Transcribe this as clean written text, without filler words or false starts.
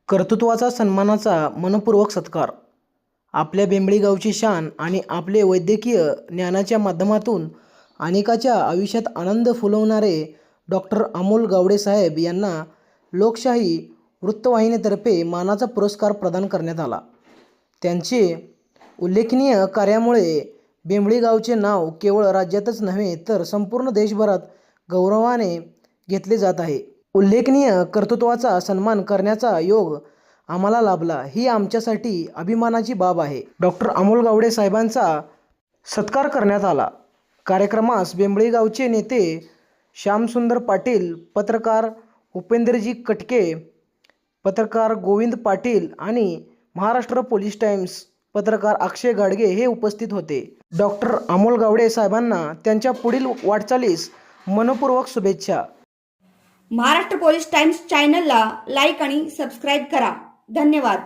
कर्तृत्वाचा सन्मानाचा मनपूर्वक सत्कार. आपल्या बेंबळी गावची शान आणि आपले वैद्यकीय ज्ञानाच्या माध्यमातून अनेकाच्या आयुष्यात आनंद फुलवणारे डॉक्टर अमोल गावडे साहेब यांना लोकशाही वृत्तवाहिनीतर्फे मानाचा पुरस्कार प्रदान करण्यात आला. त्यांचे उल्लेखनीय कार्यामुळे बेंबळी गावचे नाव केवळ राज्यातच नव्हे तर संपूर्ण देशभरात गौरवाने घेतले जात आहे. उल्लेखनीय कर्तृत्वाचा सन्मान करण्याचा योग आम्हाला लाभला ही आमच्यासाठी अभिमानाची बाब आहे. डॉक्टर अमोल गावडे साहेबांचा सत्कार करण्यात आला. कार्यक्रमास बेंबळी गावचे नेते श्यामसुंदर पाटील, पत्रकार उपेंद्रजी कटके, पत्रकार गोविंद पाटील आणि महाराष्ट्र पोलीस टाइम्स पत्रकार अक्षय गाडगे हे उपस्थित होते. डॉक्टर अमोल गावडे साहेबांना त्यांच्या पुढील वाटचालीस मनपूर्वक शुभेच्छा. महाराष्ट्र पोलीस टाइम्स चॅनलला लाईक आणि सबस्क्राईब करा. धन्यवाद.